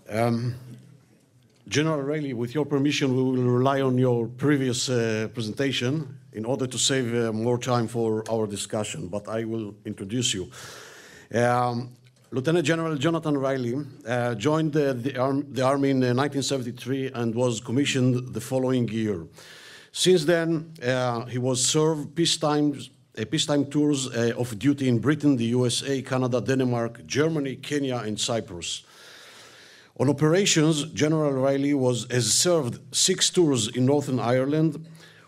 General Riley, with your permission, we will rely on your previous presentation in order to save more time for our discussion, but I will introduce you. Lieutenant General Jonathan Riley joined the Army in 1973 and was commissioned the following year. Since then, he was served peacetime tours of duty in Britain, the USA, Canada, Denmark, Germany, Kenya, and Cyprus. On operations, General Riley has served 6 tours in Northern Ireland,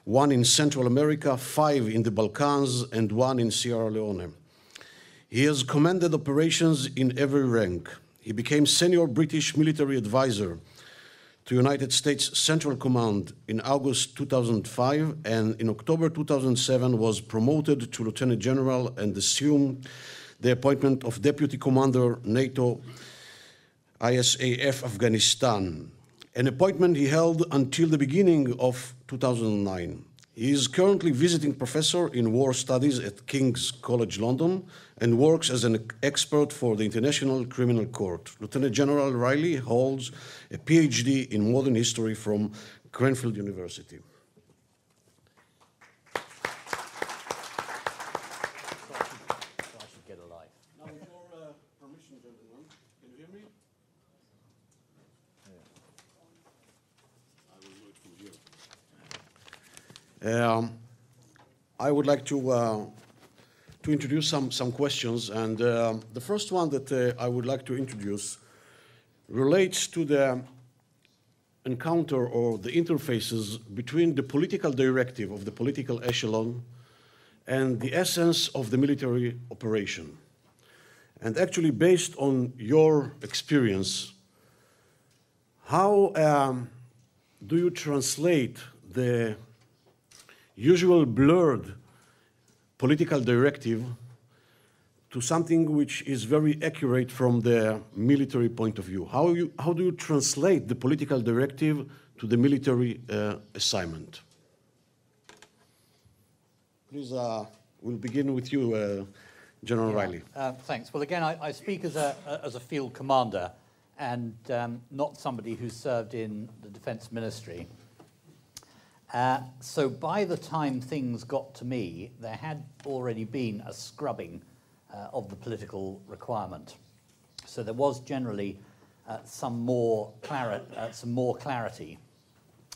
1 in Central America, 5 in the Balkans, and 1 in Sierra Leone. He has commanded operations in every rank. He became senior British military advisor to United States Central Command in August 2005, and in October 2007 was promoted to Lieutenant General and assumed the appointment of Deputy Commander, NATO ISAF Afghanistan, an appointment he held until the beginning of 2009. He is currently visiting professor in war studies at King's College London and works as an expert for the International Criminal Court. Lieutenant General Riley holds a PhD in modern history from Cranfield University. I would like to introduce some questions, and the first one that I would like to introduce relates to the encounter or the interfaces between the political directive of the political echelon and the essence of the military operation. And actually, based on your experience, how do you translate the usual blurred political directive to something which is very accurate from the military point of view? How do you translate the political directive to the military assignment? Please, we'll begin with you, General Riley. Thanks. Well, again, I speak as a field commander and not somebody who served in the Defense Ministry. So by the time things got to me, there had already been a scrubbing of the political requirement. So there was generally some more clarity.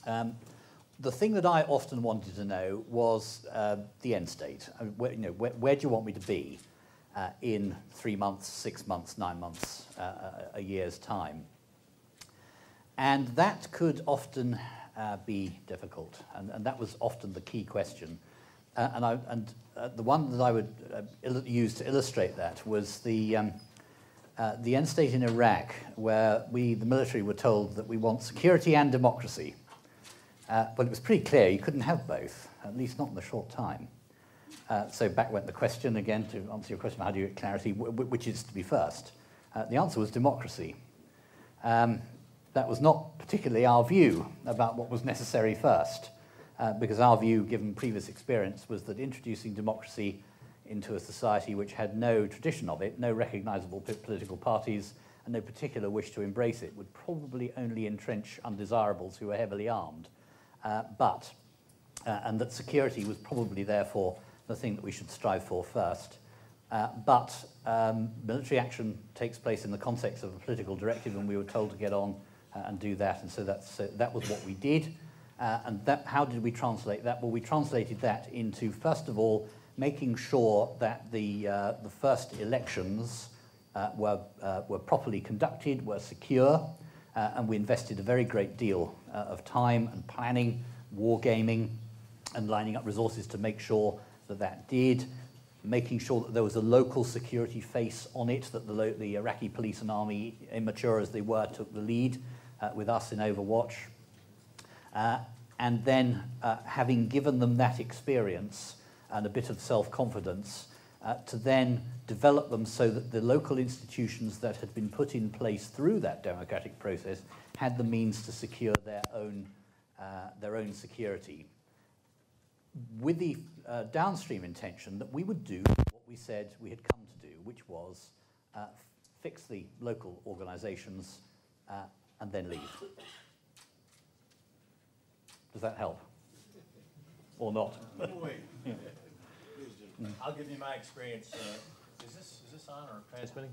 The thing that I often wanted to know was the end state. I mean, where do you want me to be in 3 months, 6 months, 9 months, a year's time? And that could often be difficult, and that was often the key question. The one that I would use to illustrate that was the end state in Iraq, where we, the military, were told that we want security and democracy. But it was pretty clear you couldn't have both, at least not in the short time. So back went the question again, to answer your question, how do you get clarity, which is to be first? The answer was democracy. That was not particularly our view about what was necessary first, because our view, given previous experience, was that introducing democracy into a society which had no tradition of it, no recognizable political parties, and no particular wish to embrace it, would probably only entrench undesirables who were heavily armed. And that security was probably, therefore, the thing that we should strive for first. But military action takes place in the context of a political directive, and we were told to get on and do that, and so that was what we did. How did we translate that? Well, we translated that into, first of all, making sure that the first elections were properly conducted, were secure, and we invested a very great deal of time and planning, wargaming, and lining up resources to make sure that did, making sure that there was a local security face on it, that the Iraqi police and army, immature as they were, took the lead with us in Overwatch. And then, having given them that experience and a bit of self-confidence, to then develop them so that the local institutions that had been put in place through that democratic process had the means to secure their own security, with the downstream intention that we would do what we said we had come to do, which was fix the local organizations and then leave. Does that help? Or not? Yeah. I'll give you my experience. Is this on or transmitting?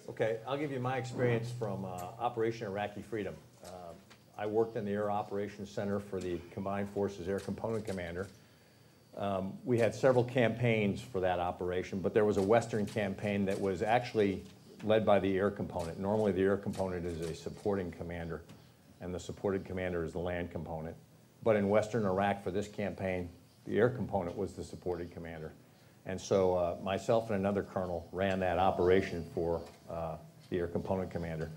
Okay, I'll give you my experience from Operation Iraqi Freedom. I worked in the Air Operations Center for the Combined Forces Air Component Commander. We had several campaigns for that operation, but there was a Western campaign that was actually led by the air component. Normally the air component is a supporting commander, and the supported commander is the land component. But in Western Iraq for this campaign, the air component was the supported commander. And so myself and another colonel ran that operation for the air component commander.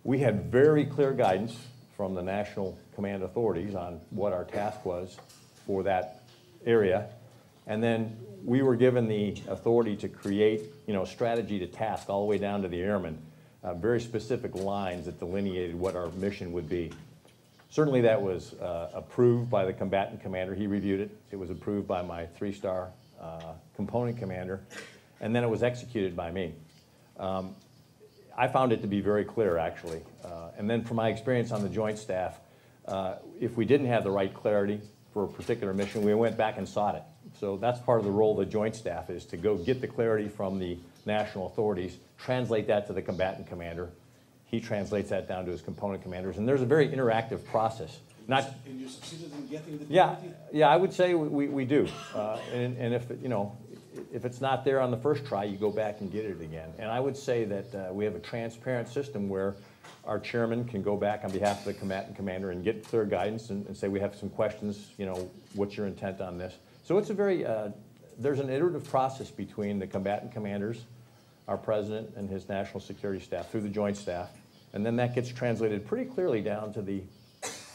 We had very clear guidance from the national command authorities on what our task was for that area. And then we were given the authority to create, strategy to task all the way down to the airmen, very specific lines that delineated what our mission would be. Certainly that was approved by the combatant commander. He reviewed it. It was approved by my three-star component commander, and then it was executed by me. I found it to be very clear, actually. And then from my experience on the Joint Staff, if we didn't have the right clarity for a particular mission, we went back and sought it. So that's part of the role of the Joint Staff, is to go get the clarity from the national authorities, translate that to the combatant commander. He translates that down to his component commanders, and there's a very interactive process. And you succeeded in getting the clarity? Yeah, I would say we do. And if it's not there on the first try, you go back and get it again. And I would say that we have a transparent system where our chairman can go back on behalf of the combatant commander and get clear guidance and say, we have some questions, what's your intent on this? So it's a very, there's an iterative process between the combatant commanders, our president and his national security staff through the Joint Staff, and then that gets translated pretty clearly down to the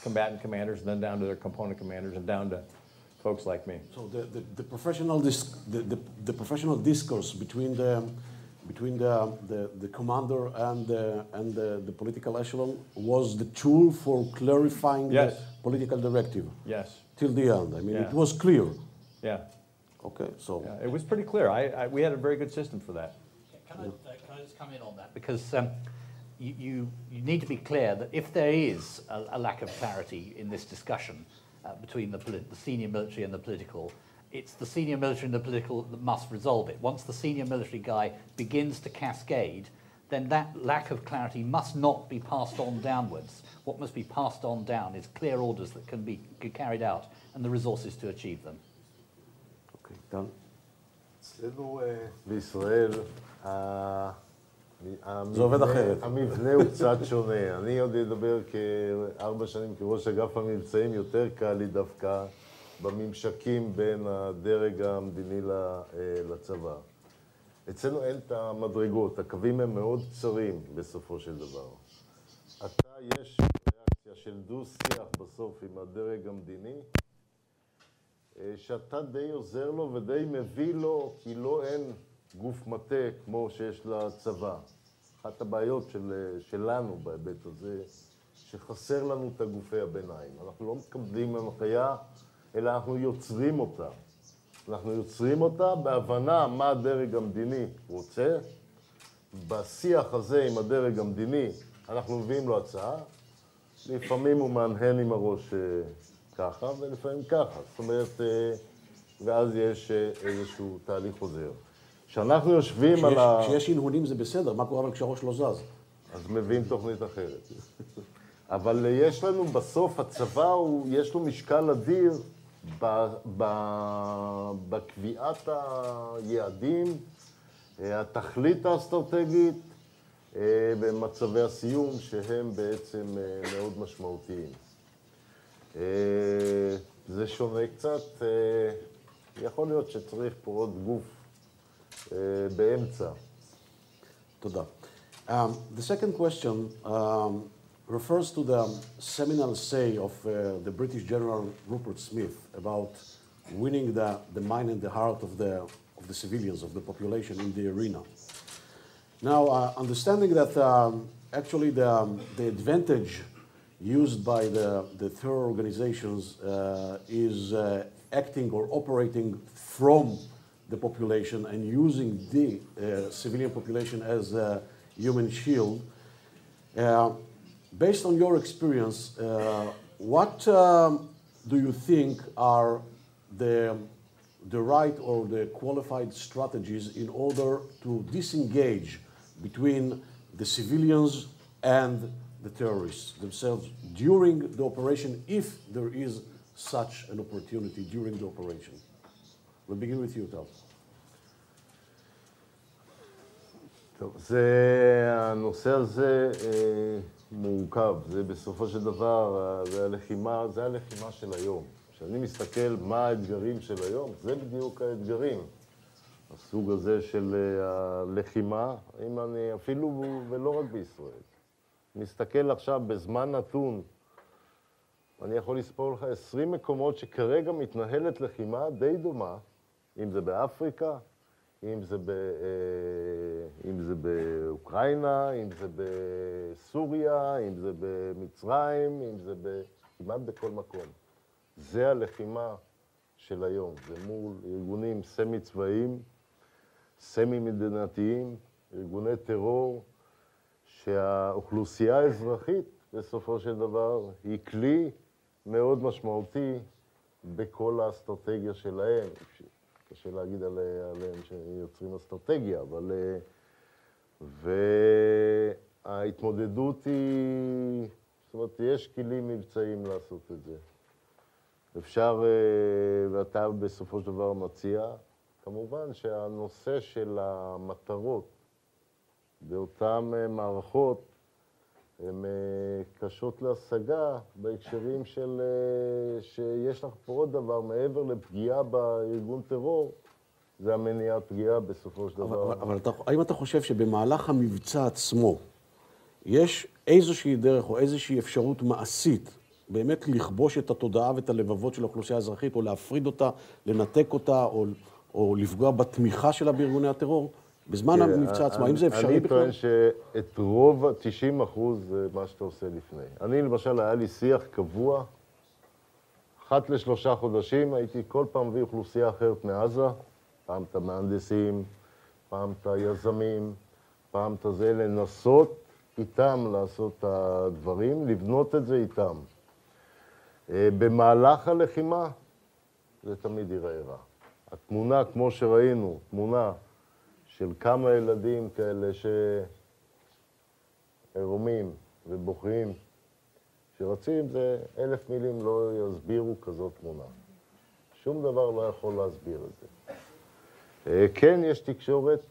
combatant commanders, and then down to their component commanders, and down to folks like me. So the professional discourse between the commander and the political echelon was the tool for clarifying Yes. the political directive. Yes. Till the end. I mean, Yeah. it was clear. Yeah. Okay, so Yeah, it was pretty clear. We had a very good system for that. Can I just come in on that? Because you need to be clear that if there is a lack of clarity in this discussion between the senior military and the political, it's the senior military and the political that must resolve it. Once the senior military guy begins to cascade, then that lack of clarity must not be passed on downwards. What must be passed on down is clear orders that can be carried out and the resources to achieve them. okay, done. אצלנו בישראל זה עובד אחרת. המבנה הוא קצת שונה. אני עוד אדבר כ4 שנים כראש אגף המבצעים, יותר קל לי דווקא בממשקים בין הדרג המדיני לצבא. אצלנו אין את המדרגות, הקווים הם מאוד קצרים בסופו של דבר. יש ריאקציה של דו-שיח בסוף עם הדרג המדיני, שאתה די עוזר לו ודי מביא לו, כי לא אין גוף מטה כמו שיש לצבא. אחת הבעיות שלנו בהיבט הזה, שחסר לנו את הגופי הביניים. אנחנו לא מקבלים הנחיה, אלא אנחנו יוצרים אותה. אנחנו יוצרים אותה בהבנה מה הדרג המדיני רוצה. בשיח הזה עם הדרג המדיני, אנחנו מביאים לו הצעה. לפעמים הוא מהנהן עם הראש ככה, ולפעמים ככה. זאת אומרת, ואז יש איזשהו תהליך חוזר. כשאנחנו יושבים על ה... כשיש הנהונים זה בסדר, מה קורה אבל כשהראש לא זז? אז מביאים תוכנית אחרת. אבל יש לנו בסוף, הצבא יש לו משקל אדיר בקביעת היעדים, התכלית האסטרטגית, במצבי הסיום שהם בעצם מאוד משמעותיים. זה שונה קצת, יכול להיות שצריך פה עוד גוף באמצע. תודה. The second question refers to the seminal say of the British General Rupert Smith about winning the mind and the heart of the civilians, of the population in the arena. Now, understanding that actually the advantage used by the terror organizations is acting or operating from the population and using the civilian population as a human shield, based on your experience, what do you think are the right or the qualified strategies in order to disengage between the civilians and the terrorists themselves during the operation, if there is such an opportunity during the operation? We'll begin with you, Tal. טוב, הנושא הזה מורכב. זה בסופו של דבר, זה הלחימה של היום. כשאני מסתכל מה האתגרים של היום, זה בדיוק האתגרים. הסוג הזה של הלחימה, אם אני אפילו, ולא רק בישראל. מסתכל עכשיו בזמן נתון, אני יכול לספור לך 20 מקומות שכרגע מתנהלת לחימה די דומה, אם זה באפריקה, אם זה באוקראינה, אם זה בסוריה, אם זה במצרים, אם זה כמעט בכל מקום. זה הלחימה של היום. זה מול ארגונים סמי-צבאיים, סמי-מדינתיים, ארגוני טרור, שהאוכלוסייה האזרחית, בסופו של דבר, היא כלי מאוד משמעותי בכל האסטרטגיה שלהם. קשה להגיד עליהם שיוצרים אסטרטגיה, אבל... וההתמודדות היא... זאת אומרת, יש כלים מבצעיים לעשות את זה. אפשר, ואתה בסופו של דבר מציע, כמובן שהנושא של המטרות באותן מערכות הן קשות להשגה בהקשרים של שיש לך פה עוד דבר מעבר לפגיעה בארגון טרור, זה המניעת פגיעה בסופו של דבר. אבל האם אתה חושב שבמהלך המבצע עצמו יש איזושהי דרך או איזושהי אפשרות מעשית באמת לכבוש את התודעה ואת הלבבות של האוכלוסייה האזרחית, או להפריד אותה, לנתק אותה, או לפגוע בתמיכה שלה בארגוני הטרור? בזמן המבצע עצמו, האם זה אפשרי בכלל? אני טוען שאת רוב 90% זה מה שאתה עושה לפני. אני למשל, היה לי שיח קבוע, אחת ל3 חודשים, הייתי כל פעם מביא אוכלוסייה אחרת מעזה, פעם את המהנדסים, פעם את היזמים, פעם את זה, לנסות איתם לעשות את הדברים, לבנות את זה איתם. במהלך הלחימה, זה תמיד ייראה רע. התמונה, כמו שראינו, תמונה של כמה ילדים כאלה שעירומים ובוכים, שרצים, זה 1000 מילים לא יסבירו כזאת תמונה. שום דבר לא יכול להסביר את זה. כן, יש תקשורת.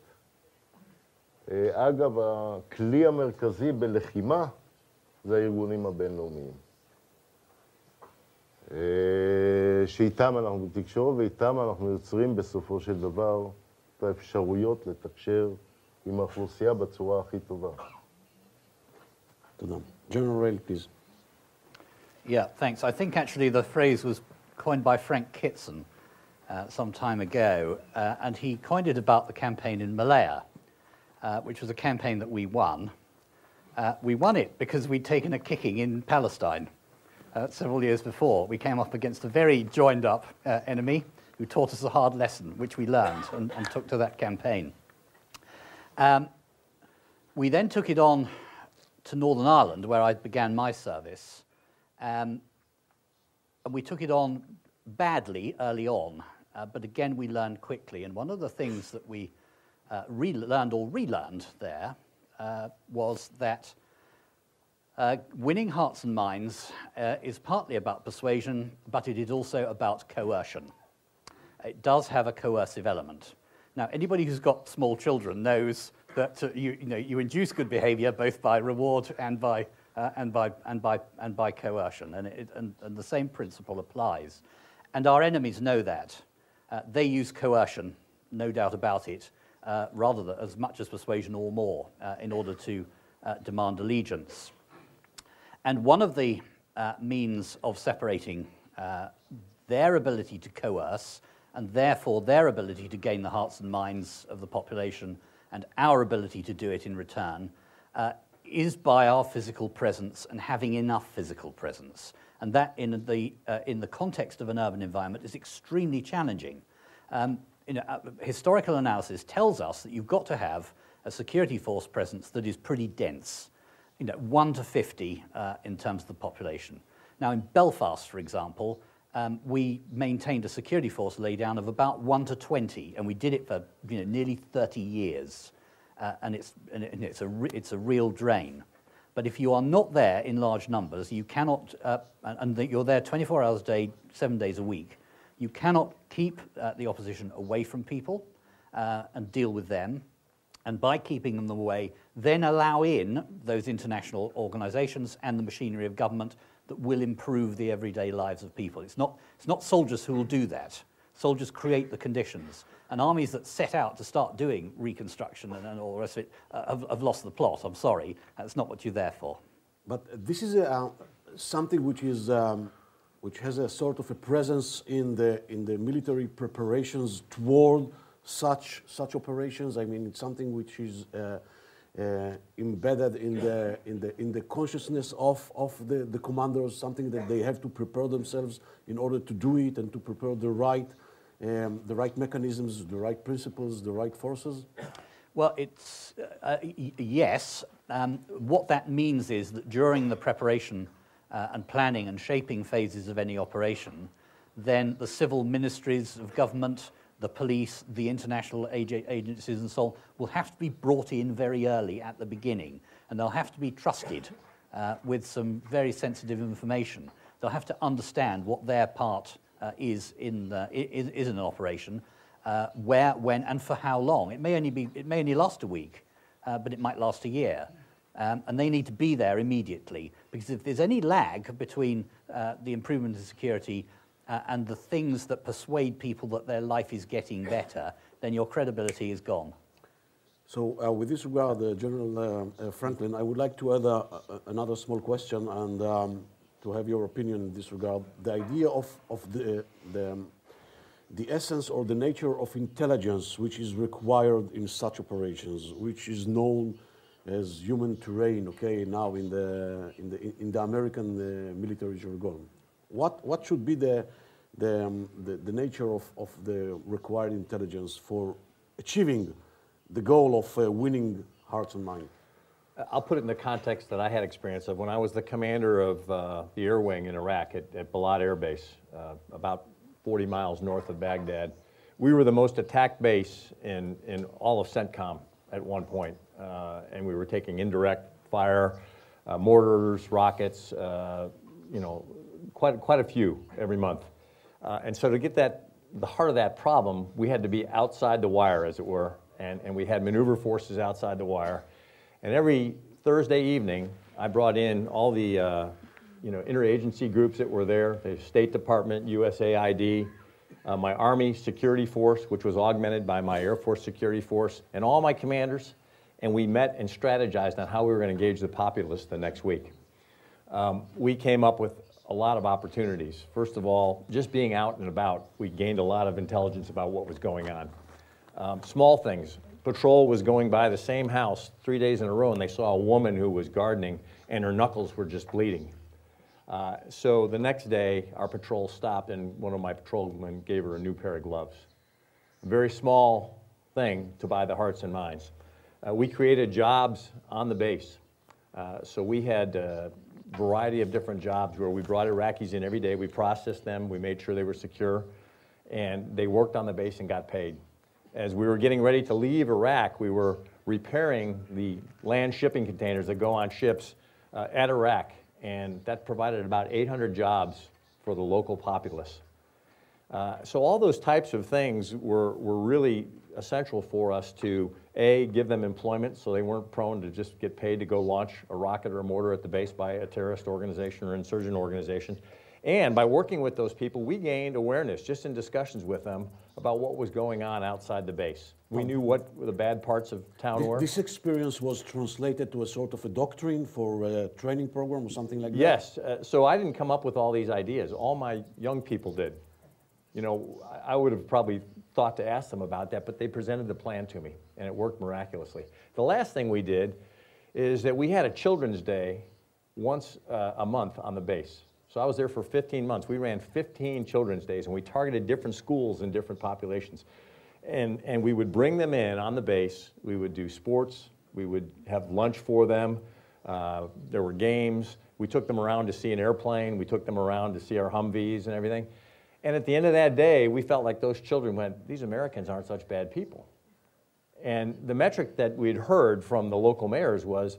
אגב, הכלי המרכזי בלחימה זה הארגונים הבינלאומיים. שאיתם אנחנו בתקשורת ואיתם אנחנו יוצרים בסופו של דבר את האפשרויות לתקשר עם האוכלוסייה בצורה הכי טובה. תודה. General Rail, please. Yeah, thanks. I think actually the phrase was coined by Frank Kitson some time ago, and he coined it about the campaign in Malaya, which was a campaign that we won. We won it because we'd taken a kicking in Palestine several years before. We came up against a very joined-up enemy who taught us a hard lesson, which we learned and took to that campaign. We then took it on to Northern Ireland, where I began my service, and we took it on badly early on, but again we learned quickly. And one of the things that we learned or relearned there was that winning hearts and minds is partly about persuasion, but it is also about coercion. It does have a coercive element. Now, anybody who's got small children knows that you induce good behavior both by reward and by coercion, and the same principle applies. And our enemies know that. They use coercion, no doubt about it, rather than as much as persuasion or more, in order to demand allegiance. And one of the means of separating their ability to coerce, and therefore their ability to gain the hearts and minds of the population, and our ability to do it in return, is by our physical presence and having enough physical presence. And that, in the context of an urban environment, is extremely challenging. Historical analysis tells us that you've got to have a security force presence that is pretty dense. 1 to 50 in terms of the population. Now, in Belfast, for example, we maintained a security force laydown of about 1 to 20, and we did it for nearly 30 years. And it's a real drain. But if you are not there in large numbers, you cannot, and you're there 24 hours a day, 7 days a week, you cannot keep the opposition away from people and deal with them. And by keeping them away, then allow in those international organizations and the machinery of government that will improve the everyday lives of people. It's not soldiers who will do that. Soldiers create the conditions. And armies that set out to start doing reconstruction and all the rest of it have lost the plot. I'm sorry, that's not what you're there for. But this is something which is which has a sort of a presence in the military preparations toward such operations. I mean, it's something which is embedded in the consciousness of the commanders. Something that they have to prepare themselves in order to do it and to prepare the right mechanisms, the right principles, the right forces? Well, it's yes. What that means is that during the preparation and planning and shaping phases of any operation, then the civil ministries of government, the police, the international agencies and so on will have to be brought in very early at the beginning, and they'll have to be trusted with some very sensitive information. They'll have to understand what their part is in an operation, where, when, and for how long. It may only last a week, but it might last a year, and they need to be there immediately, because if there's any lag between the improvement in security and the things that persuade people that their life is getting better, then your credibility is gone. So, with this regard, General Franklin, I would like to add another small question and. To have your opinion in this regard, the idea of the essence or the nature of intelligence which is required in such operations, which is known as human terrain, okay, now in the American military jargon. What should be the nature of the required intelligence for achieving the goal of winning hearts and minds? I'll put it in the context that I had experience of when I was the commander of the Air Wing in Iraq at Balad Air Base, about 40 miles north of Baghdad. We were the most attacked base in all of CENTCOM at one point, and we were taking indirect fire, mortars, rockets, quite a few every month. And so to get the heart of that problem, we had to be outside the wire, as it were, and we had maneuver forces outside the wire. And every Thursday evening, I brought in all the interagency groups that were there, the State Department, USAID, my Army security force, which was augmented by my Air Force security force, and all my commanders, and we met and strategized on how we were going to engage the populace the next week. We came up with a lot of opportunities. First of all, just being out and about, we gained a lot of intelligence about what was going on. Small things. Patrol was going by the same house 3 days in a row, and they saw a woman who was gardening, and her knuckles were just bleeding. So the next day, our patrol stopped, and one of my patrolmen gave her a new pair of gloves. A very small thing to buy the hearts and minds. We created jobs on the base. So we had a variety of different jobs where we brought Iraqis in every day. We processed them. We made sure they were secure, and they worked on the base and got paid. As we were getting ready to leave Iraq, we were repairing the land shipping containers that go on ships at Iraq, and that provided about 800 jobs for the local populace. So all those types of things were really essential for us to, A, give them employment so they weren't prone to just get paid to go launch a rocket or a mortar at the base by a terrorist organization or insurgent organization. And by working with those people, we gained awareness just in discussions with them about what was going on outside the base. We knew what the bad parts of town were. This experience was translated to a sort of a doctrine for a training program or something like that? Yes. So I didn't come up with all these ideas. All my young people did. You know, I would have probably thought to ask them about that, but they presented the plan to me, and it worked miraculously. The last thing we did is that we had a Children's Day once a month on the base. So I was there for 15 months. We ran 15 Children's Days, and we targeted different schools and different populations. And we would bring them in on the base. We would do sports. We would have lunch for them. There were games. We took them around to see an airplane. We took them around to see our Humvees and everything. And at the end of that day, we felt like those children went, these Americans aren't such bad people. And the metric that we'd heard from the local mayors was,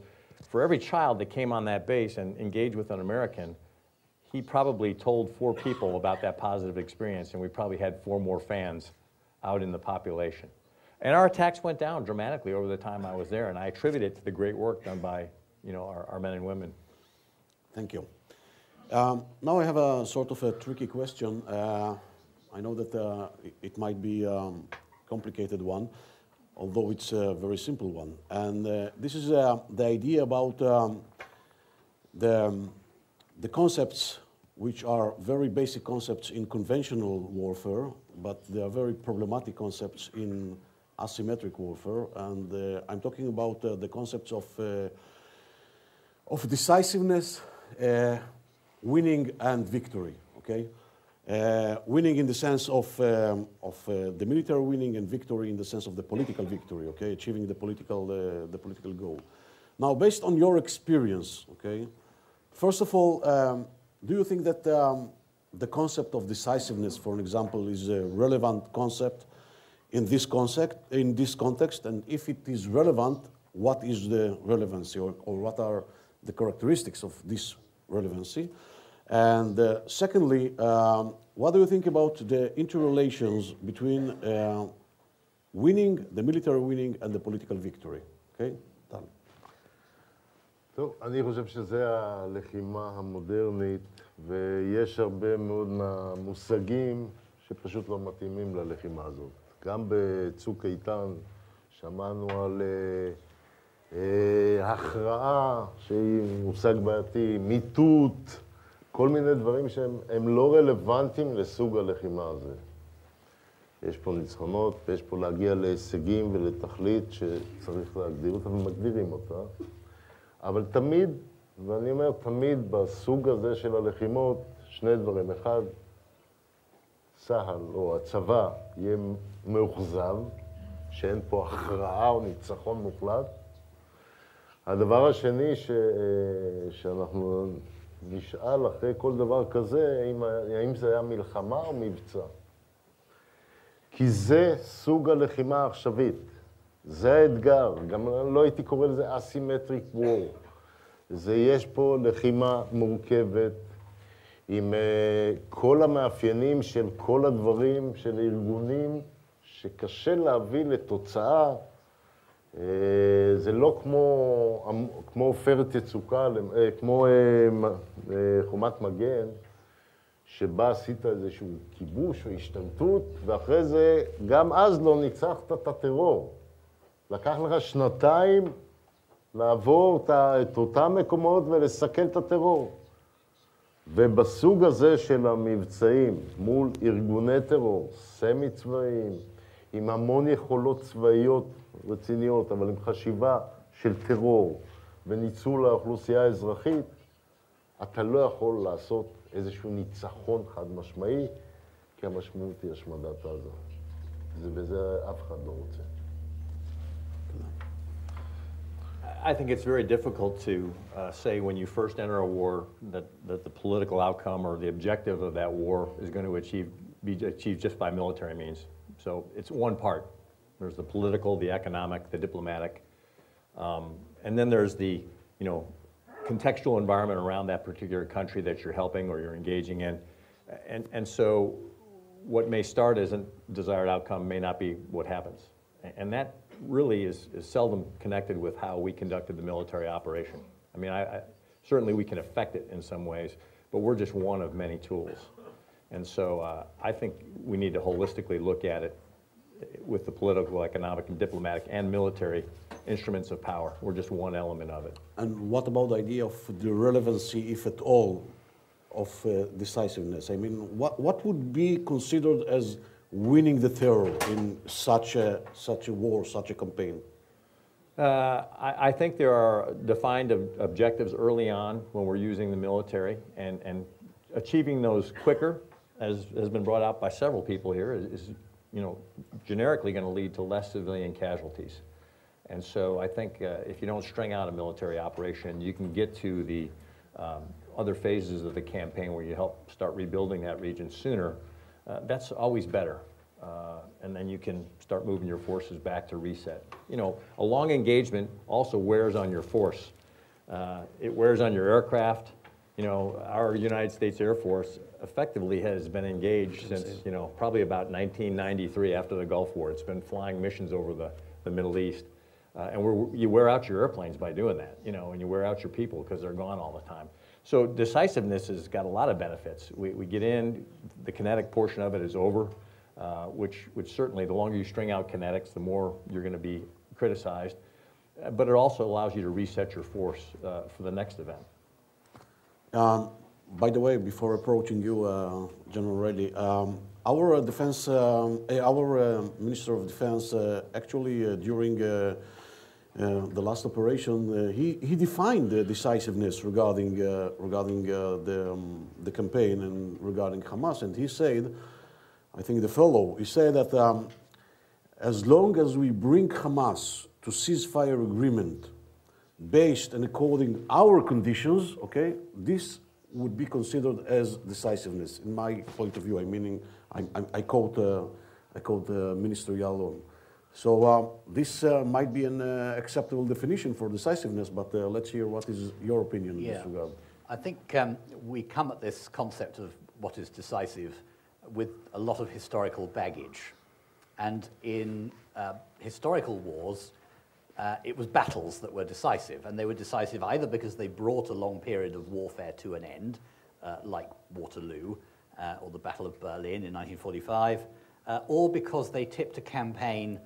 for every child that came on that base and engaged with an American, he probably told 4 people about that positive experience, and we probably had 4 more fans out in the population. And our attacks went down dramatically over the time I was there, and I attribute it to the great work done by, our men and women. Thank you. Now I have a sort of a tricky question. I know that it might be a complicated one, although it's a very simple one. And this is the idea about the concepts which are very basic concepts in conventional warfare, but they are very problematic concepts in asymmetric warfare. And I'm talking about the concepts of decisiveness, winning and victory, okay? Winning in the sense of the military winning, and victory in the sense of the political victory, okay? Achieving the political goal. Now, based on your experience, okay, first of all, do you think that the concept of decisiveness, for an example, is a relevant concept in this context? And if it is relevant, what is the relevancy, or what are the characteristics of this relevancy? And secondly, what do you think about the interrelations between winning, the military winning, and the political victory? Okay, done. טוב, אני חושב שזה הלחימה המודרנית, ויש הרבה מאוד מהמושגים שפשוט לא מתאימים ללחימה הזאת. גם בצוק איתן שמענו על הכרעה שהיא מושג בעייתי, מיטוט, כל מיני דברים שהם לא רלוונטיים לסוג הלחימה הזה. יש פה ניצחונות, ויש פה להגיע להישגים ולתכלית שצריך להגדיר אותה ומגדירים אותה. אבל תמיד, ואני אומר תמיד בסוג הזה של הלחימות, 2 דברים. אחד, צה"ל או הצבא יהיה מאוכזב, שאין פה הכרעה או ניצחון מוחלט. הדבר השני שאנחנו נשאל אחרי כל דבר כזה, האם זה היה מלחמה או מבצע. כי זה סוג הלחימה העכשווית. זה האתגר, גם לא הייתי קורא לזה asymmetric war. יש פה לחימה מורכבת עם כל המאפיינים של כל הדברים, של ארגונים, שקשה להביא לתוצאה. זה לא כמו עופרת יצוקה, כמו חומת מגן, שבה עשית איזשהו כיבוש או השתלטות, ואחרי זה גם אז לא ניצחת את הטרור. לקח לך 2 לעבור את אותם מקומות ולסכל את הטרור. ובסוג הזה של המבצעים מול ארגוני טרור, סמי צבאיים, עם המון יכולות צבאיות רציניות, אבל עם חשיבה של טרור וניצול האוכלוסייה האזרחית, אתה לא יכול לעשות איזשהו ניצחון חד משמעי, כי המשמעות היא השמדת עזה. ובזה אף אחד לא רוצה. I think it's very difficult to say when you first enter a war that the political outcome or the objective of that war is going to be achieved just by military means. So it's one part. There's the political, the economic, the diplomatic, and then there's the contextual environment around that particular country that you're helping or you're engaging in, and so what may start as a desired outcome may not be what happens, and that really is seldom connected with how we conducted the military operation. I mean, certainly we can affect it in some ways, but we're just one of many tools. And so I think we need to holistically look at it with the political, economic, and diplomatic and military instruments of power. We're just one element of it. And what about the idea of the relevancy, if at all, of decisiveness? I mean, what would be considered as winning the terror in such a war, such a campaign? I think there are defined objectives early on when we're using the military, and achieving those quicker, as has been brought out by several people here, is generically going to lead to less civilian casualties. And so I think if you don't string out a military operation, you can get to the other phases of the campaign where you help start rebuilding that region sooner. That's always better. And then you can start moving your forces back to reset. You know, a long engagement also wears on your force. It wears on your aircraft. You know, our United States Air Force effectively has been engaged since, you know, probably about 1993 after the Gulf War. It's been flying missions over the Middle East. And you wear out your airplanes by doing that, you know, and you wear out your people because they're gone all the time. So decisiveness has got a lot of benefits. We get in, the kinetic portion of it is over, which certainly the longer you string out kinetics, the more you're going to be criticized. But it also allows you to reset your force for the next event. By the way, before approaching you, General Reddy, our defense, our Minister of Defense, actually during the last operation, he defined the decisiveness regarding the campaign and regarding Hamas, and he said, I think he said that as long as we bring Hamas to ceasefire agreement based and according our conditions, okay, this would be considered as decisiveness. In my point of view, I quote Minister Yalom. So this might be an acceptable definition for decisiveness, but let's hear what is your opinion in this regard. I think we come at this concept of what is decisive with a lot of historical baggage. And in historical wars, it was battles that were decisive, and they were decisive either because they brought a long period of warfare to an end, like Waterloo or the Battle of Berlin in 1945, or because they tipped a campaign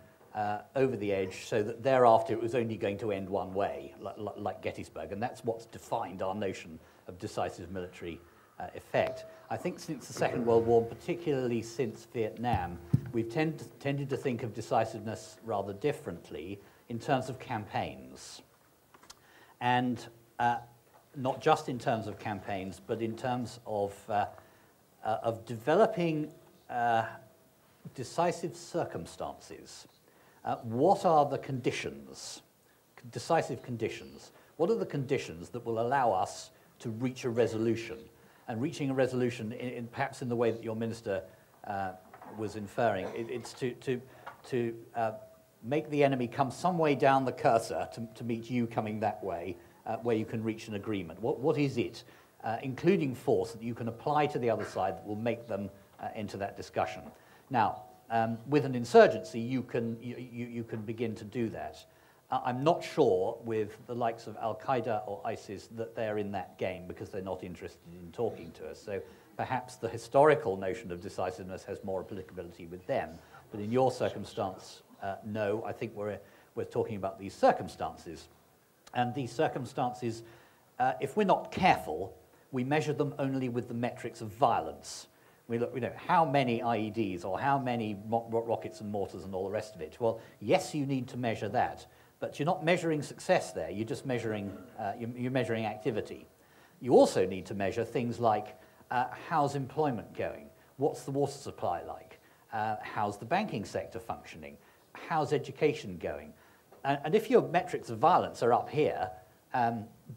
over the edge so that thereafter it was only going to end one way, like Gettysburg, and that's what's defined our notion of decisive military effect. I think since the Second World War, particularly since Vietnam, we've tended to think of decisiveness rather differently in terms of campaigns. And not just in terms of campaigns, but in terms of developing decisive circumstances. What are the conditions, decisive conditions? What are the conditions that will allow us to reach a resolution? And reaching a resolution, perhaps in the way that your minister was inferring, it's to make the enemy come some way down the cursor to meet you coming that way, where you can reach an agreement. What is it, including force, that you can apply to the other side that will make them enter that discussion? Now, with an insurgency, you can begin to do that. I'm not sure with the likes of Al-Qaeda or ISIS that they're in that game because they're not interested in talking to us. So perhaps the historical notion of decisiveness has more applicability with them. But in your circumstance, no, I think we're talking about these circumstances. And these circumstances, if we're not careful, we measure them only with the metrics of violence. We look, how many IEDs or how many rockets and mortars and all the rest of it. Well, yes, you need to measure that, but you're not measuring success there. You're just measuring, you're measuring activity. You also need to measure things like how's employment going? What's the water supply like? How's the banking sector functioning? How's education going? And if your metrics of violence are up here,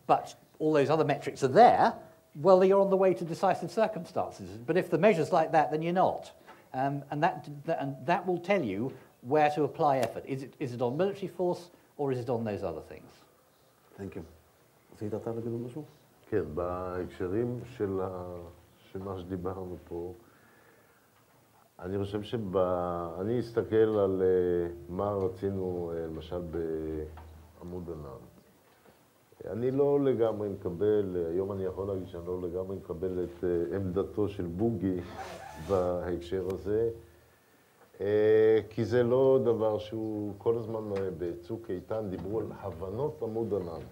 but all those other metrics are there, well, you're on the way to decisive circumstances. But if the measure's like that, then you're not. And that will tell you where to apply effort. Is it on military force, or is it on those other things? Thank you. רצית אתה להגיד משהו? כן, בהקשרים של מה שדיברנו פה, אני חושב אני אסתכל על מה רצינו, למשל, בעמוד ענן. אני לא לגמרי מקבל, היום אני יכול להגיד שאני לא לגמרי מקבל את עמדתו של בוגי בהקשר הזה, כי זה לא דבר שהוא כל הזמן בצוק איתן דיברו על הבנות עמוד ענן,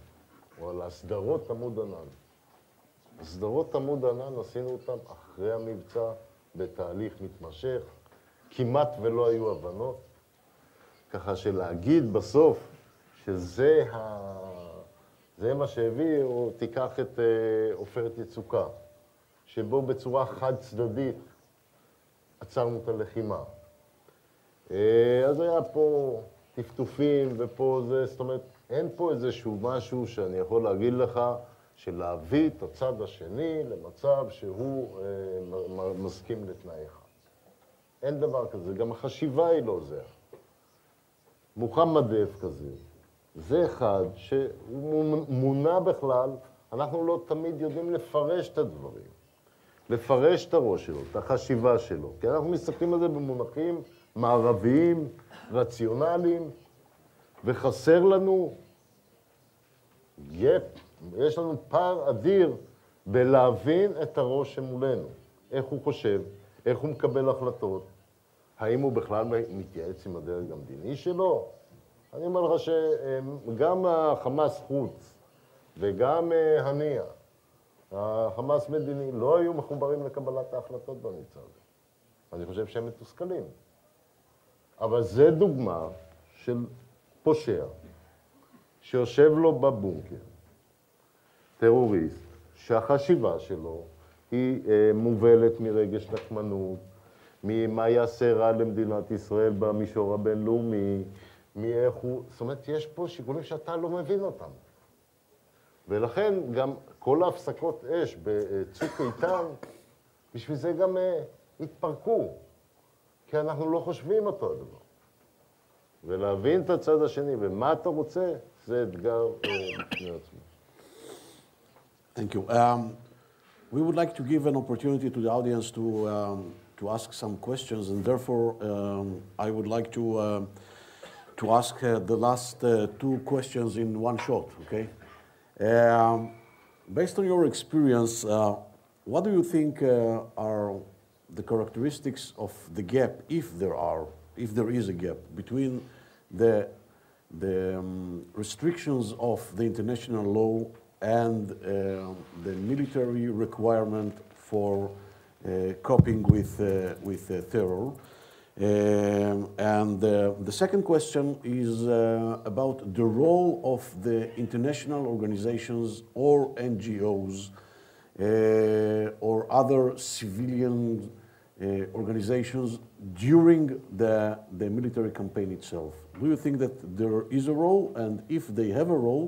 או על הסדרות עמוד ענן. הסדרות עמוד ענן עשינו אותן אחרי המבצע, בתהליך מתמשך, כמעט ולא היו הבנות, ככה שלהגיד בסוף שזה זה מה שהביא, או תיקח את עופרת יצוקה, שבו בצורה חד צדדית עצרנו את הלחימה. אז היה פה טפטופים ופה זה, זאת אומרת, אין פה איזשהו משהו שאני יכול להגיד לך של להביא את הצד השני למצב שהוא מסכים לתנאיך. אין דבר כזה, גם החשיבה היא לא זה. מוחמד דף כזה, זה אחד שהוא מונע בכלל, אנחנו לא תמיד יודעים לפרש את הדברים, לפרש את הראש שלו, את החשיבה שלו, כי אנחנו מסתכלים על זה במונחים מערביים, רציונליים, וחסר לנו יש לנו פער אדיר בלהבין את הראש שמולנו, איך הוא חושב, איך הוא מקבל החלטות, האם הוא בכלל מתייעץ עם הדרג המדיני שלו. אני אומר לך שגם החמאס חוץ וגם הנייה, החמאס מדיני, לא היו מחוברים לקבלת ההחלטות במבצע הזה. אני חושב שהם מתוסכלים. אבל זה דוגמה של פושע שיושב לו בבונקר, טרוריסט, שהחשיבה שלו היא מובלת מרגש נקמנות, ממה יעשה רע למדינת ישראל במישור הבינלאומי, מאיך הוא... זאת אומרת, יש פה שיקולים שאתה לא מבין אותם. ולכן גם כל ההפסקות אש בצוק איתן, בשביל זה גם התפרקו, כי אנחנו לא חושבים אותו הדבר. ולהבין את הצד השני ומה אתה רוצה, זה אתגר בפני עצמו. Thank you. We would like to give an opportunity to the audience to ask some questions, and therefore I would like to ask the last two questions in one shot. Okay. Based on your experience, what do you think are the characteristics of the gap, if there is a gap, between the restrictions of the international law and the military requirement for coping with terror? And the second question is about the role of the international organizations or NGOs or other civilian organizations during the military campaign itself. Do you think that there is a role, and if they have a role,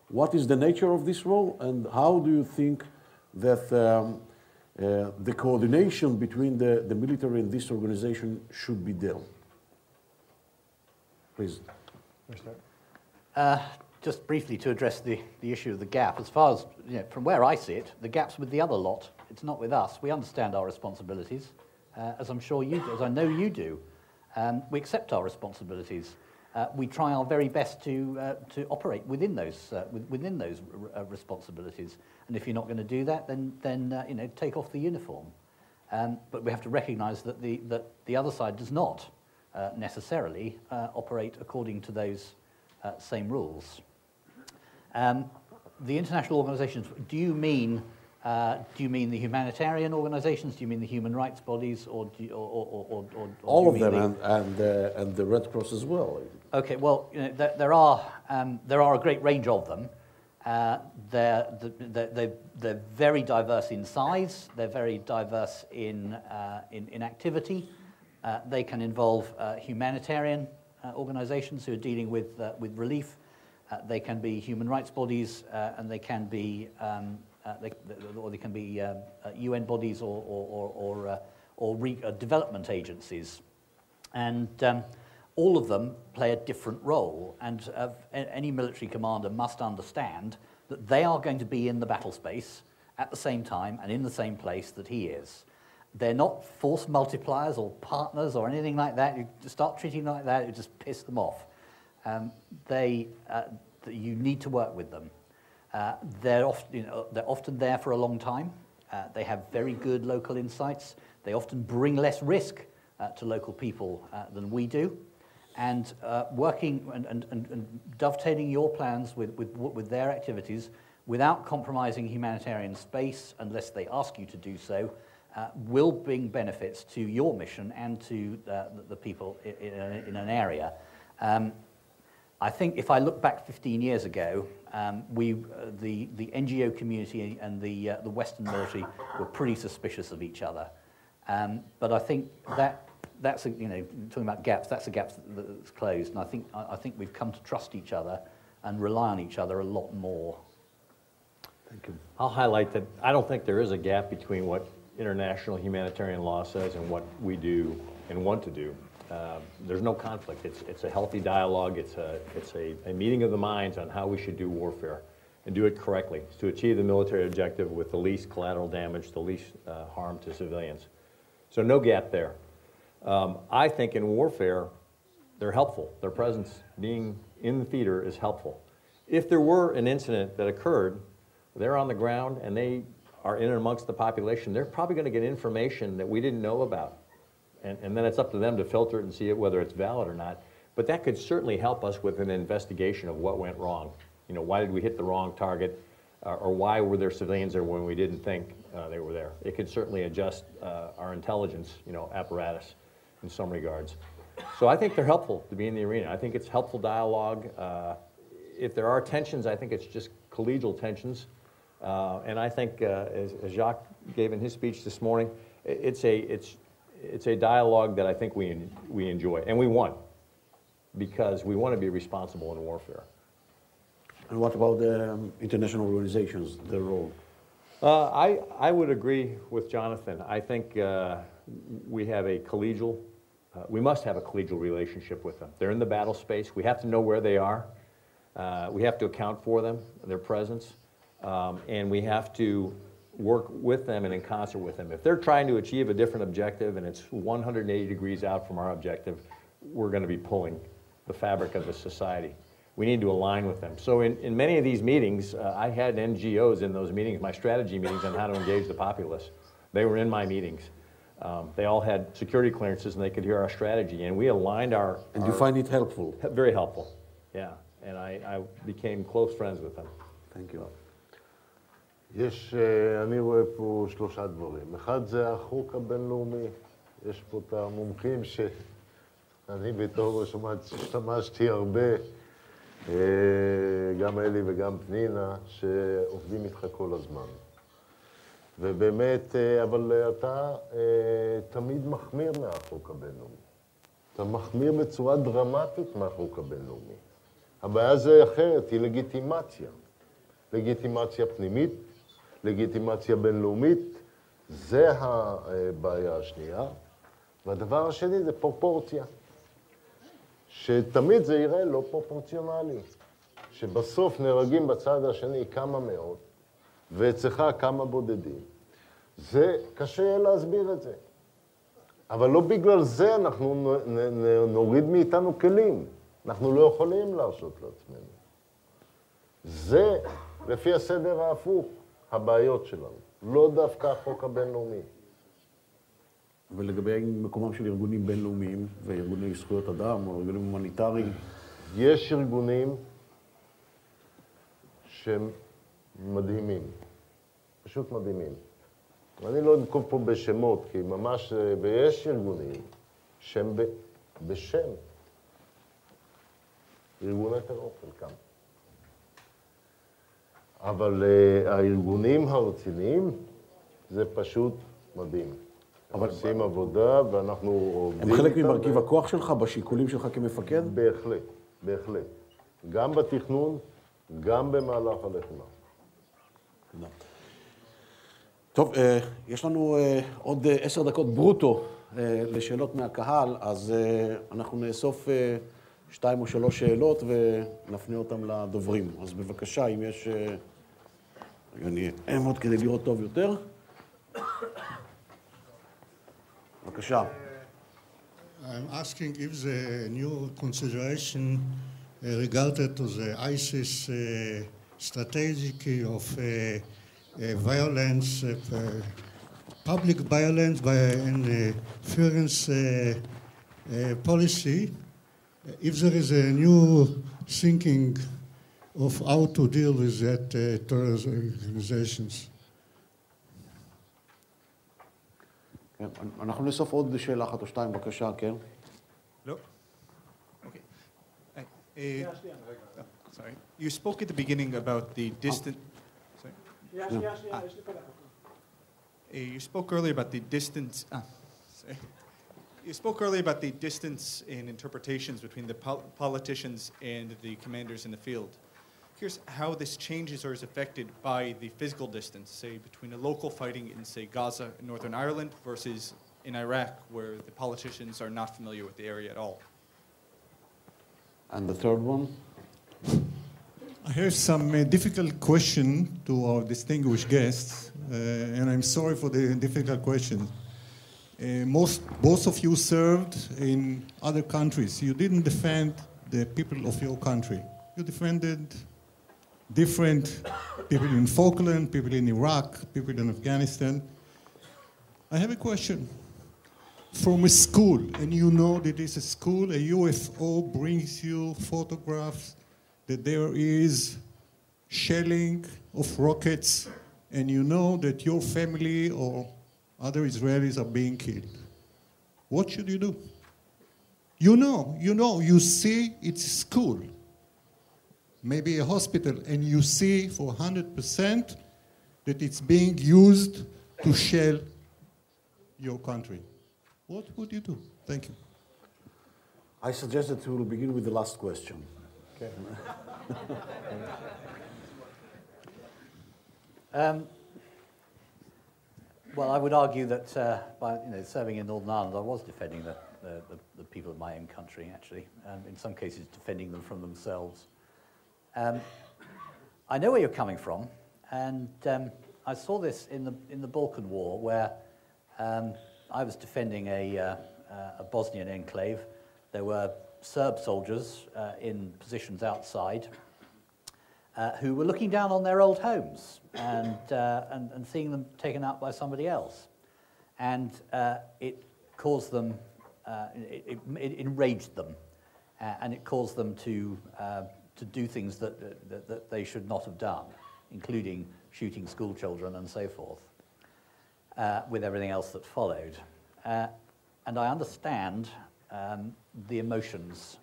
what is the nature of this role, and how do you think that the coordination between the military and this organization should be done? Please. Just briefly to address the issue of the gap, as far as, from where I see it, the gap's with the other lot. It's not with us. We understand our responsibilities, as I'm sure you do, as I know you do. We accept our responsibilities. We try our very best to operate within those responsibilities. And if you're not going to do that, then take off the uniform. But we have to recognise that the other side does not necessarily operate according to those same rules. The international organisations. Do you mean the humanitarian organisations? Do you mean the human rights bodies, or all of them, and the Red Cross as well? Okay, well, there are a great range of them. They're very diverse in size. They're very diverse in activity. They can involve humanitarian organisations who are dealing with relief. They can be human rights bodies, and they can be UN bodies or development agencies, and all of them play a different role. And any military commander must understand that they are going to be in the battle space at the same time and in the same place that he is. They're not force multipliers or partners or anything like that. You start treating them like that, it just piss them off. You need to work with them. They're often there for a long time. They have very good local insights. They often bring less risk to local people than we do. And working and dovetailing your plans with their activities without compromising humanitarian space, unless they ask you to do so, will bring benefits to your mission and to the people in an area. I think if I look back 15 years ago, the NGO community and the Western military were pretty suspicious of each other. But I think that that's a, you know, talking about gaps, that's a gap that's closed, and I think we've come to trust each other and rely on each other a lot more. Thank you. I'll highlight that I don't think there is a gap between what international humanitarian law says and what we do and want to do. There's no conflict. It's a healthy dialogue. It's a meeting of the minds on how we should do warfare and do it correctly to achieve the military objective with the least collateral damage, the least harm to civilians. So no gap there. I think in warfare, they're helpful. Their presence being in the theater is helpful. If there were an incident that occurred, they're on the ground and they are in and amongst the population, they're probably going to get information that we didn't know about. And then it's up to them to filter it and see it, whether it's valid or not. But that could certainly help us with an investigation of what went wrong. You know, why did we hit the wrong target? Or why were there civilians there when we didn't think they were there? It could certainly adjust our intelligence, you know, apparatus in some regards. So I think they're helpful to be in the arena. I think it's helpful dialogue. If there are tensions, I think it's just collegial tensions. And I think, as Jacques gave in his speech this morning, it's a dialogue that I think we enjoy, and we want, because we want to be responsible in warfare. And what about the international organizations, their role? I would agree with Jonathan. I think we have a collegial, we must have a collegial relationship with them. They're in the battle space. We have to know where they are. We have to account for them, their presence, and we have to work with them and in concert with them. If they're trying to achieve a different objective and it's 180 degrees out from our objective, we're going to be pulling the fabric of the society. We need to align with them. So in many of these meetings, I had NGOs in those meetings, my strategy meetings on how to engage the populace. They were in my meetings. They all had security clearances and they could hear our strategy, and we aligned our... And you find it helpful? Very helpful, yeah. And I became close friends with them. Thank you. אני רואה פה שלושה דברים. אחד זה החוק הבינלאומי. יש פה את המומחים שאני בתור השתמשתי הרבה, גם אלי וגם פנינה, שעובדים איתך כל הזמן. ובאמת, אבל אתה תמיד מחמיר מהחוק הבינלאומי. אתה מחמיר בצורה דרמטית מהחוק הבינלאומי. הבעיה זה אחרת, היא לגיטימציה. לגיטימציה פנימית, לגיטימציה בינלאומית, זה הבעיה השנייה. והדבר השני זה פרופורציה. שתמיד זה יראה לא פרופורציונלי. שבסוף נהרגים בצד השני כמה מאות, ואצלך כמה בודדים. זה קשה להסביר את זה. אבל לא בגלל זה אנחנו נוריד מאיתנו כלים. אנחנו לא יכולים להרשות לעצמנו. זה לפי הסדר ההפוך. הבעיות שלנו, לא דווקא החוק הבינלאומי. ולגבי מקומם של ארגונים בינלאומיים וארגוני זכויות אדם או ארגונים הומניטריים? יש ארגונים שהם מדהימים, פשוט מדהימים. אני לא אנקוב פה בשמות, כי ממש, ויש ארגונים שהם בשם ארגוני טרור חלקם. אבל הארגונים הרציניים זה פשוט מדהים. הם עושים עבודה ואנחנו עובדים... הם חלק ממרכיב הכוח שלך, בשיקולים שלך כמפקד? בהחלט, בהחלט. גם בתכנון, גם במהלך הלחימה. טוב, יש לנו עוד 10 דקות ברוטו לשאלות מהקהל, אז אנחנו נאסוף 2 או 3 שאלות ונפנה אותן לדוברים. אז בבקשה, אם יש... אני אעמוד כדי לראות טוב יותר. בבקשה. I'm asking if the new consideration regarded to the ISIS strategy of violence, public violence by interference policy, if there is a new thinking of how to deal with that terrorist organizations. כן, אנחנו נאסוף עוד שאלה אחת או 2, בבקשה, כן? לא? Okay. Sorry. You spoke at the beginning about the distant... Sorry. You spoke earlier about the distance... Sorry. You spoke earlier about the distance in interpretations between the politicians and the commanders in the field. Here's how this changes or is affected by the physical distance, say, between a local fighting in, say, Gaza and Northern Ireland versus in Iraq, where the politicians are not familiar with the area at all. And the third one? I have some difficult question to our distinguished guests, and I'm sorry for the difficult question. Both of you served in other countries. You didn't defend the people of your country. You defended different people in Falkland, people in Iraq, people in Afghanistan. I have a question. From a school, and you know that it's a school, a UFO brings you photographs that there is shelling of rockets, and you know that your family or other Israelis are being killed. What should you do? You see it's a school, maybe a hospital, and you see for 100% that it's being used to shell your country. What would you do? Thank you. I suggest that we will begin with the last question. Okay. Well, I would argue that by serving in Northern Ireland, I was defending the people of my own country, actually, in some cases defending them from themselves. I know where you're coming from, and I saw this in the Balkan War, where I was defending a Bosnian enclave. There were Serb soldiers in positions outside who were looking down on their old homes and seeing them taken out by somebody else. And it caused them, it enraged them, and it caused them to do things that they should not have done, including shooting school children and so forth, with everything else that followed. And I understand the emotions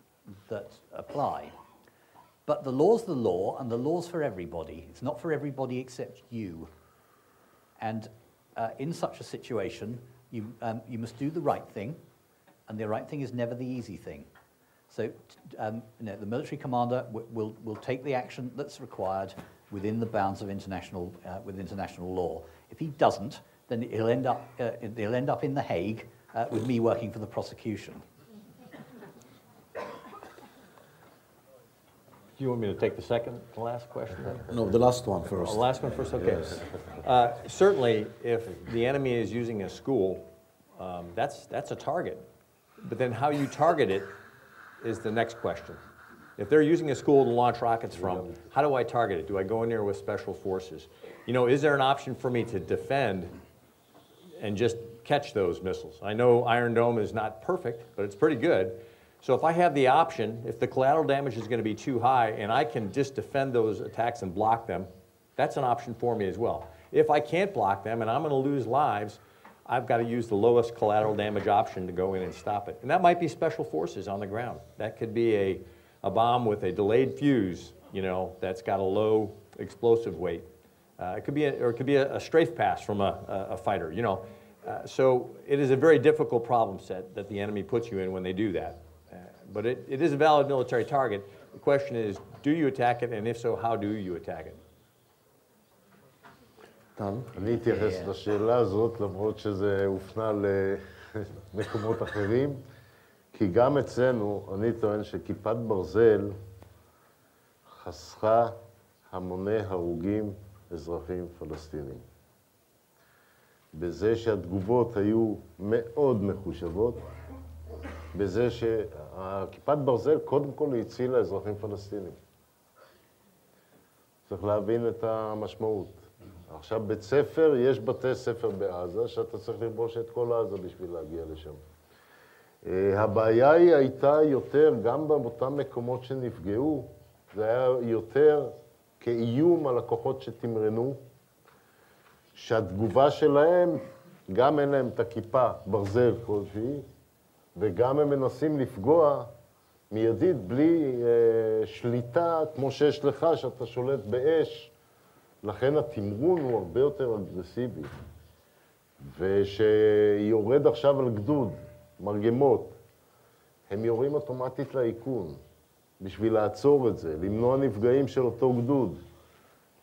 that apply. But the law's the law, and the law's for everybody. It's not for everybody except you. And in such a situation, you must do the right thing, and the right thing is never the easy thing. So the military commander will take the action that's required within the bounds of international law. If he doesn't, then he'll end up in The Hague with me working for the prosecution. Do you want me to take the second to last question? No, the last one first. The last one first? Okay. Certainly, if the enemy is using a school, that's a target. But then how you target it is the next question. If they're using a school to launch rockets from, how do I target it? Do I go in there with special forces? Is there an option for me to defend and just catch those missiles? I know Iron Dome is not perfect, but it's pretty good. So if I have the option, if the collateral damage is going to be too high and I can just defend those attacks and block them, that's an option for me as well. If I can't block them and I'm going to lose lives, I've got to use the lowest collateral damage option to go in and stop it. And that might be special forces on the ground. That could be a bomb with a delayed fuse, that's got a low explosive weight. It could be a strafe pass from a fighter, So it is a very difficult problem set that the enemy puts you in when they do that. But it is a valid military target. The question is, do you attack it, and if so, how do you attack it? אני אתייחס לשאלה הזאת, למרות שזה הופנה למקומות אחרים, כי גם אצלנו, אני טוען שכיפת ברזל חסכה המוני הרוגים אזרחים פלסטינים. בזה שהתגובות היו מאוד מחושבות, בזה שהכיפת ברזל קודם כל הצילה אזרחים פלסטינים. צריך להבין את המשמעות. עכשיו בית ספר, יש בתי ספר בעזה שאתה צריך לכבוש את כל עזה בשביל להגיע לשם. הבעיה הייתה יותר, גם באותם מקומות שנפגעו, זה היה יותר כאיום על הכוחות שתמרנו, שהתגובה שלהם, גם אין להם את הכיפה ברזל כלשהי, וגם הם מנסים לפגוע מיידית בלי שליטה, כמו שיש לך, שאתה שולט באש. לכן התמרון הוא הרבה יותר אגרסיבי. ושיורד עכשיו על גדוד, מרגמות, הם יורים אוטומטית לאיכון בשביל לעצור את זה, למנוע נפגעים של אותו גדוד.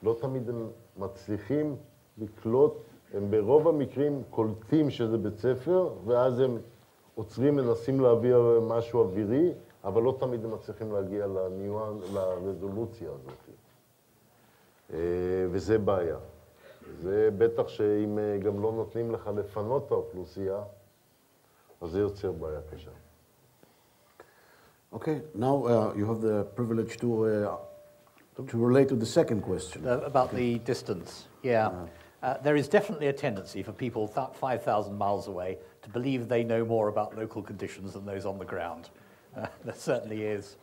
לא תמיד הם מצליחים לקלוט, הם ברוב המקרים קולטים שזה בית ספר, ואז הם עוצרים, מנסים להעביר משהו אווירי, אבל לא תמיד הם מצליחים להגיע לרזולוציה הזאת. וזה בעיה. זה בטח שאם גם לא נותנים לך לפנות את האוכלוסייה, אז זה יוצר בעיה קשה. Okay, now you have the privilege to relate to the second question. About the distance, yeah. There is definitely a tendency for people 5,000 miles away to believe they know more about local conditions than those on the ground. There certainly is.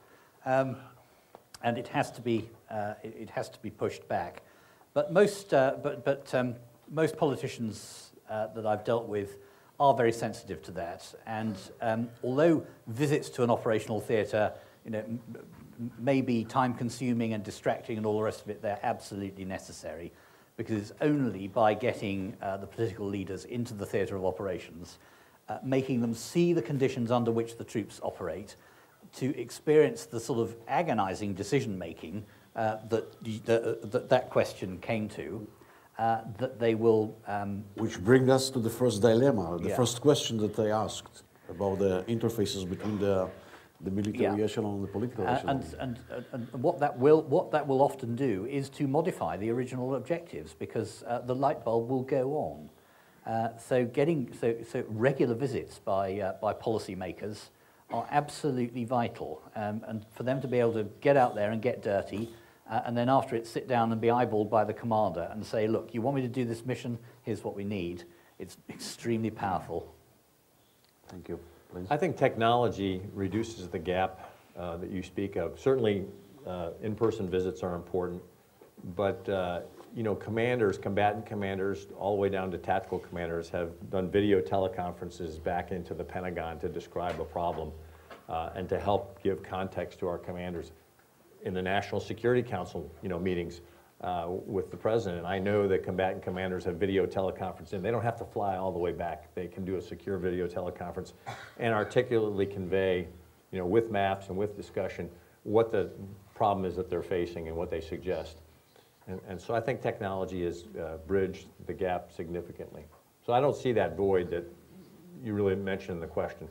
And it has to be pushed back. But most politicians that I've dealt with are very sensitive to that. And although visits to an operational theatre, may be time-consuming and distracting and all the rest of it, they're absolutely necessary, because it's only by getting the political leaders into the theatre of operations, making them see the conditions under which the troops operate, to experience the sort of agonizing decision-making that question came to, that they will... Which brings us to the first dilemma, the first question that I asked about the interfaces between the military echelon and the political echelon. And what that will often do is to modify the original objectives, because the light bulb will go on. So regular visits by policymakers are absolutely vital, and for them to be able to get out there and get dirty, and then after it sit down and be eyeballed by the commander and say, look, you want me to do this mission, here's what we need. It's extremely powerful. Thank you. Please. I think technology reduces the gap that you speak of. Certainly, in-person visits are important, but commanders, combatant commanders, all the way down to tactical commanders have done video teleconferences back into the Pentagon to describe a problem and to help give context to our commanders. In the National Security Council, meetings with the president, I know that combatant commanders have video teleconferencing. They don't have to fly all the way back. They can do a secure video teleconference and articulately convey, with maps and with discussion, what the problem is that they're facing and what they suggest. And so I think technology has bridged the gap significantly. So I don't see that void that you really mentioned in the question.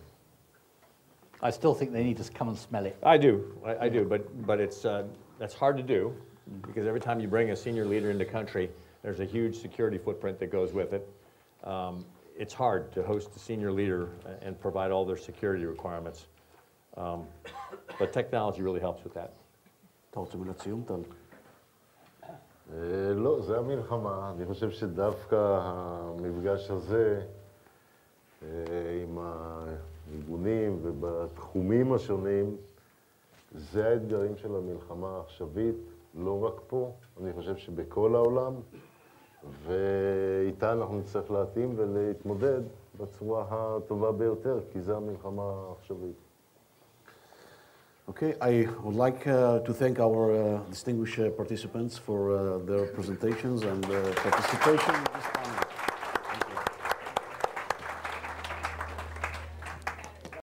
I still think they need to come and smell it. I do, but it's that's hard to do, because every time you bring a senior leader into country, there's a huge security footprint that goes with it. It's hard to host a senior leader and provide all their security requirements. But technology really helps with that. אתה רוצה מילה ציון, טל? לא, זה המלחמה. אני חושב שדווקא המפגש הזה עם הארגונים ובתחומים השונים, זה האתגרים של המלחמה העכשווית, לא רק פה, אני חושב שבכל העולם, ואיתה אנחנו נצטרך להתאים ולהתמודד בצורה הטובה ביותר, כי זה המלחמה העכשווית. Okay, I would like to thank our distinguished participants for their presentations and participation this time.